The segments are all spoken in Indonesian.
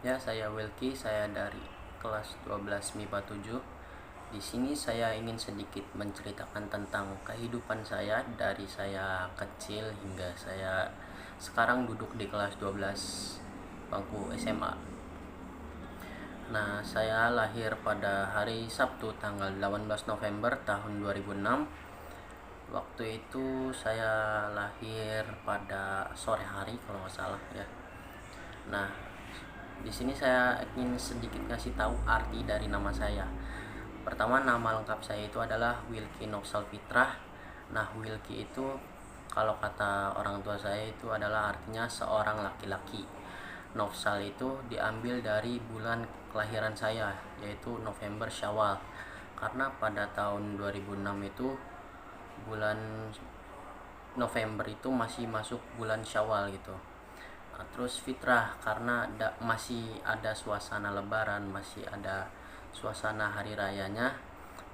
Ya, saya Wilky, saya dari kelas 12 MIPA 7. Di sini saya ingin sedikit menceritakan tentang kehidupan saya dari saya kecil hingga saya sekarang duduk di kelas 12 bangku SMA. Nah, saya lahir pada hari Sabtu tanggal 18 November tahun 2006. Waktu itu saya lahir pada sore hari kalau nggak salah ya. Nah, di sini saya ingin sedikit ngasih tahu arti dari nama saya. Pertama, nama lengkap saya itu adalah Wilky Nofsal Fitrah. Nah, Wilky itu kalau kata orang tua saya itu adalah artinya seorang laki-laki. Nofsal itu diambil dari bulan kelahiran saya, yaitu November Syawal. Karena pada tahun 2006 itu bulan November itu masih masuk bulan Syawal gitu. Terus fitrah karena masih ada suasana lebaran, masih ada suasana hari rayanya,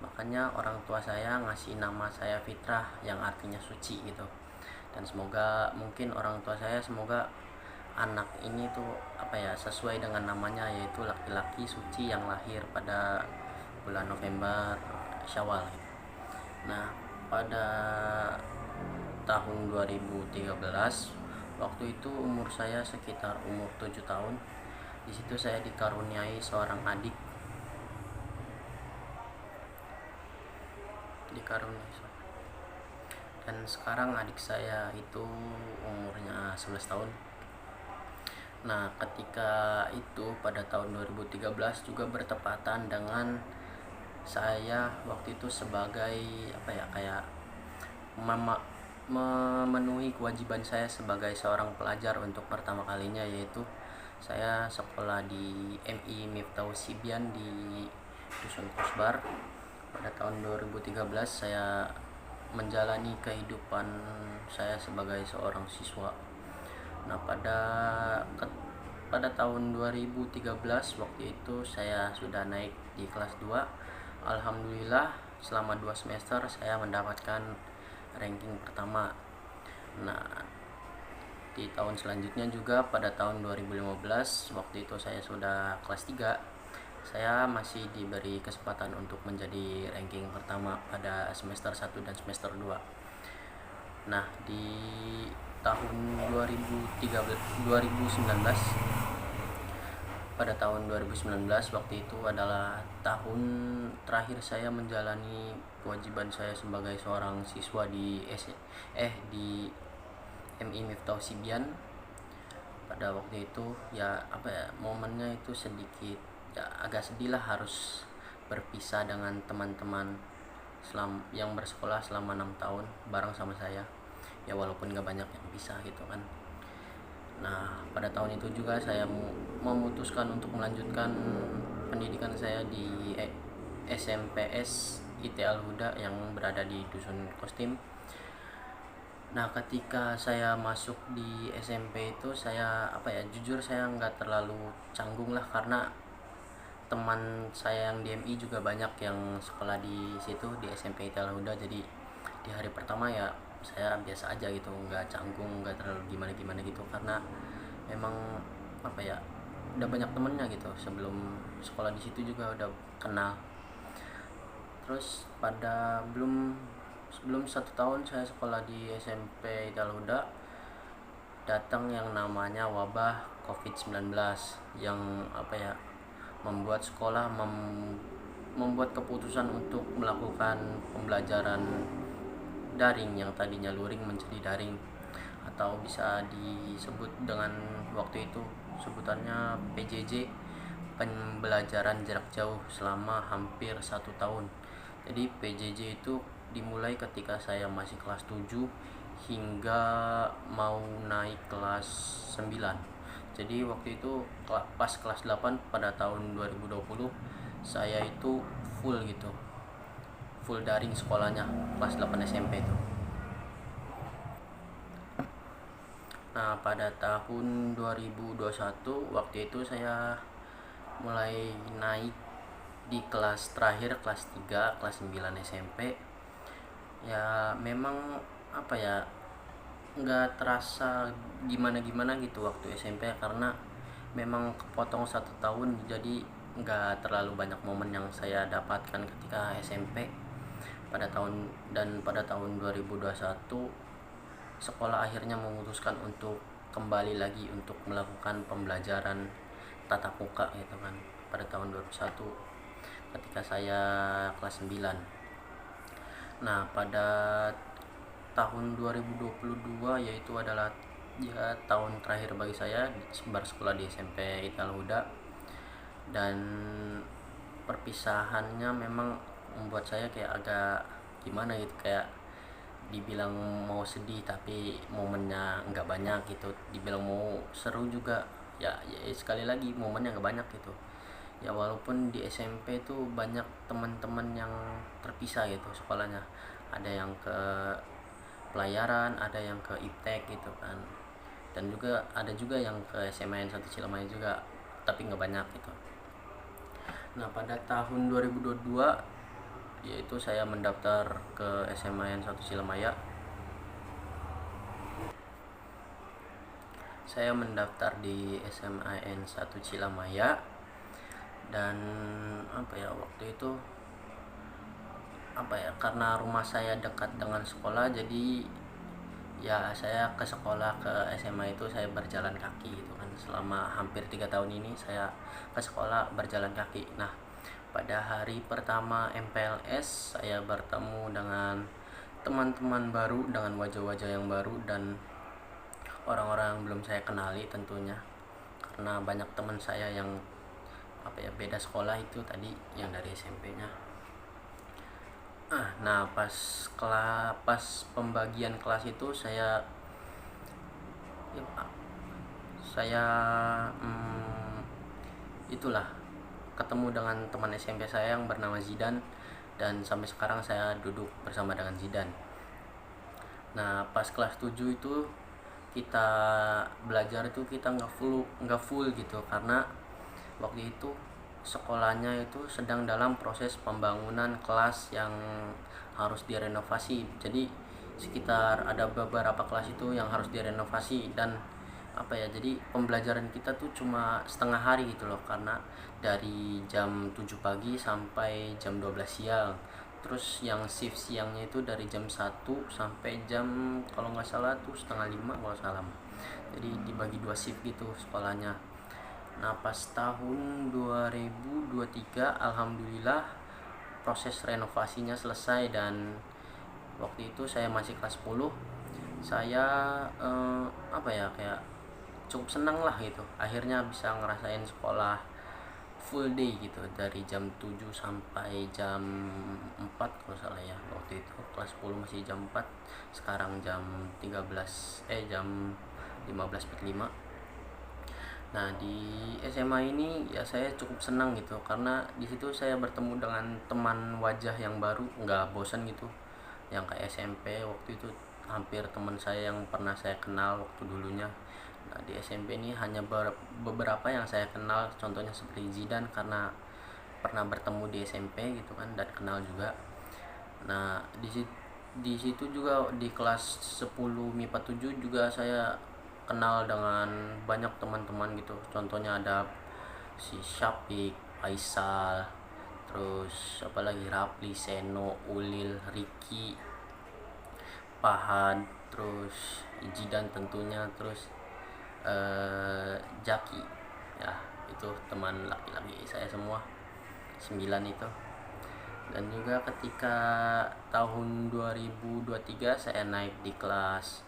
makanya orang tua saya ngasih nama saya Fitrah yang artinya suci gitu. Dan semoga mungkin orang tua saya semoga anak ini tuh sesuai dengan namanya, yaitu laki-laki suci yang lahir pada bulan November Syawal gitu. Nah, pada tahun 2013, waktu itu umur saya sekitar umur 7 tahun. Di situ saya dikaruniai seorang adik. Dan sekarang adik saya itu umurnya 11 tahun. Nah, ketika itu pada tahun 2013 juga bertepatan dengan saya waktu itu sebagai kayak memenuhi kewajiban saya sebagai seorang pelajar untuk pertama kalinya, yaitu saya sekolah di MI Miftahul Sibian di Dusun Kosbar. Pada tahun 2013 saya menjalani kehidupan saya sebagai seorang siswa. Nah, pada tahun 2013 waktu itu saya sudah naik di kelas 2. Alhamdulillah selama 2 semester saya mendapatkan ranking pertama. Nah, di tahun selanjutnya juga pada tahun 2015 waktu itu saya sudah kelas 3, saya masih diberi kesempatan untuk menjadi ranking pertama pada semester 1 dan semester 2. Nah, di tahun 2019, pada tahun 2019 waktu itu adalah tahun terakhir saya menjalani kewajiban saya sebagai seorang siswa di MI Miftahul Sibian. Pada waktu itu momennya itu sedikit agak sedih lah, harus berpisah dengan teman-teman yang bersekolah selama 6 tahun bareng sama saya. Ya walaupun gak banyak yang pisah gitu kan. Nah, pada tahun itu juga saya memutuskan untuk melanjutkan pendidikan saya di SMPS IT Al Huda yang berada di Dusun Kostim. Nah, ketika saya masuk di SMP itu saya jujur saya nggak terlalu canggung lah, karena teman saya yang di MI juga banyak yang sekolah di situ di SMP IT Al Huda. Jadi di hari pertama ya saya biasa aja gitu, nggak canggung, nggak terlalu gimana gitu, karena memang udah banyak temennya gitu, sebelum sekolah di situ juga udah kenal. Terus sebelum 1 tahun saya sekolah di SMP Al Huda, datang yang namanya wabah COVID-19 yang membuat sekolah membuat keputusan untuk melakukan pembelajaran daring yang tadinya luring menjadi daring, atau bisa disebut dengan waktu itu sebutannya PJJ, pembelajaran jarak jauh selama hampir 1 tahun. Jadi PJJ itu dimulai ketika saya masih kelas 7 hingga mau naik kelas 9. Jadi waktu itu pas kelas 8 pada tahun 2020 saya itu full daring sekolahnya, kelas 8 SMP itu. Nah, pada tahun 2021 waktu itu saya mulai naik di kelas terakhir, kelas 3, kelas 9 SMP. Ya memang nggak terasa gimana gitu waktu SMP, karena memang kepotong 1 tahun, jadi nggak terlalu banyak momen yang saya dapatkan ketika SMP pada tahun 2021 sekolah akhirnya memutuskan untuk kembali lagi untuk melakukan pembelajaran tatap muka gitu kan pada tahun 2001 ketika saya kelas 9. Nah, pada tahun 2022 yaitu adalah ya tahun terakhir bagi saya bersekolah di SMP Ital Huda, dan perpisahannya memang membuat saya kayak agak gimana gitu, kayak dibilang mau sedih tapi momennya nggak banyak gitu, dibilang mau seru juga ya sekali lagi momennya nggak banyak gitu ya. Walaupun di SMP tuh banyak teman-teman yang terpisah gitu sekolahnya, ada yang ke pelayaran, ada yang ke IPTEK gitu kan, dan juga ada juga yang ke SMA N 1 Cilemaya juga, tapi nggak banyak gitu. Nah, pada tahun 2022 yaitu saya mendaftar ke SMA N 1 Cilemaya. Saya mendaftar di SMA N 1 Cilemaya, dan waktu itu karena rumah saya dekat dengan sekolah, jadi ya saya ke sekolah ke SMA itu saya berjalan kaki gitu kan. Selama hampir 3 tahun ini saya ke sekolah berjalan kaki. Nah, pada hari pertama MPLS saya bertemu dengan teman-teman baru, dengan wajah-wajah yang baru dan orang-orang yang belum saya kenali tentunya, karena banyak teman saya yang beda sekolah itu tadi, yang dari SMP-nya. Nah, pas pembagian kelas itu saya itulah ketemu dengan teman SMP saya yang bernama Zidan, dan sampai sekarang saya duduk bersama dengan Zidan. Nah, pas kelas 7 itu kita belajar itu kita nggak full gitu, karena waktu itu sekolahnya itu sedang dalam proses pembangunan kelas yang harus direnovasi. Jadi sekitar ada beberapa kelas itu yang harus direnovasi, dan jadi pembelajaran kita tuh cuma setengah hari gitu loh, karena dari jam 7 pagi sampai jam 12 siang. Terus yang shift siangnya itu dari jam 1 sampai jam, kalau nggak salah tuh setengah 5 kalau salah. Jadi dibagi 2 shift gitu sekolahnya. Nah, pas tahun 2023 alhamdulillah proses renovasinya selesai, dan waktu itu saya masih kelas 10. Saya kayak cukup senang lah gitu, akhirnya bisa ngerasain sekolah full day gitu, dari jam 7 sampai jam 4 kalau salah ya. Waktu itu kelas 10 masih jam 4, sekarang jam 15:45. Nah, di SMA ini ya saya cukup senang gitu, karena di situ saya bertemu dengan teman wajah yang baru, nggak bosan gitu. Yang kayak SMP waktu itu hampir teman saya yang pernah saya kenal waktu dulunya. Nah, di SMP ini hanya beberapa yang saya kenal, contohnya seperti Zidan karena pernah bertemu di SMP gitu kan, dan kenal juga. Nah, di situ juga di kelas 10 MIPA 7 juga saya kenal dengan banyak teman-teman gitu. Contohnya ada si Syafik, Faisal, terus apalagi Rapli, Seno, Ulil, Ricky, Pahan, terus Jidan tentunya, terus Jaki. Ya, itu teman laki-laki saya semua, 9 itu. Dan juga ketika tahun 2023 saya naik di kelas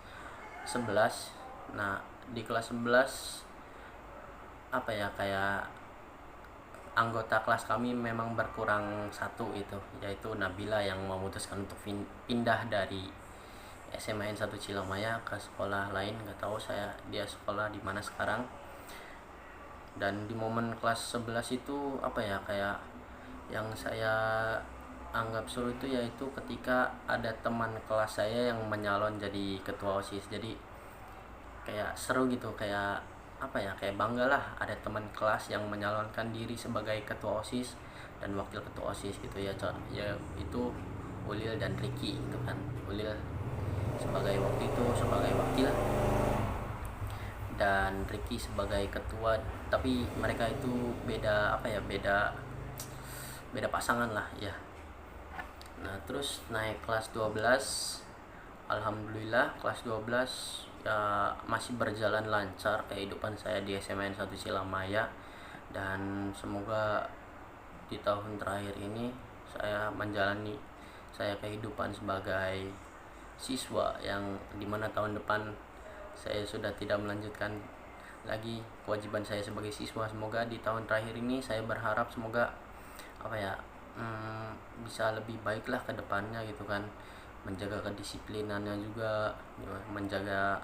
11. Nah, di kelas 11 kayak anggota kelas kami memang berkurang satu itu, yaitu Nabila yang memutuskan untuk pindah dari SMA N 1 Cilemaya ke sekolah lain. Nggak tahu dia sekolah di mana sekarang. Dan di momen kelas 11 itu kayak yang saya anggap seru itu yaitu ketika ada teman kelas saya yang menyalon jadi ketua OSIS. Jadi kayak seru gitu, kayak kayak bangga lah ada teman kelas yang menyalonkan diri sebagai ketua OSIS dan wakil ketua OSIS gitu ya. Itu Ulil dan Ricky gitu kan. Ulil sebagai waktu itu sebagai wakil, dan Ricky sebagai ketua, tapi mereka itu beda apa ya, beda pasangan lah ya. Nah terus naik kelas 12, alhamdulillah kelas 12 ya masih berjalan lancar kehidupan saya di SMA N1 Silamaya, dan semoga di tahun terakhir ini saya menjalani saya kehidupan sebagai siswa, yang dimana tahun depan saya sudah tidak melanjutkan lagi kewajiban saya sebagai siswa. Semoga di tahun terakhir ini saya berharap semoga apa ya, bisa lebih baik lah ke depannya gitu kan, menjaga kedisiplinannya juga, menjaga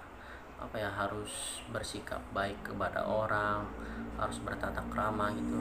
apa ya, harus bersikap baik kepada orang, harus bertata krama gitu.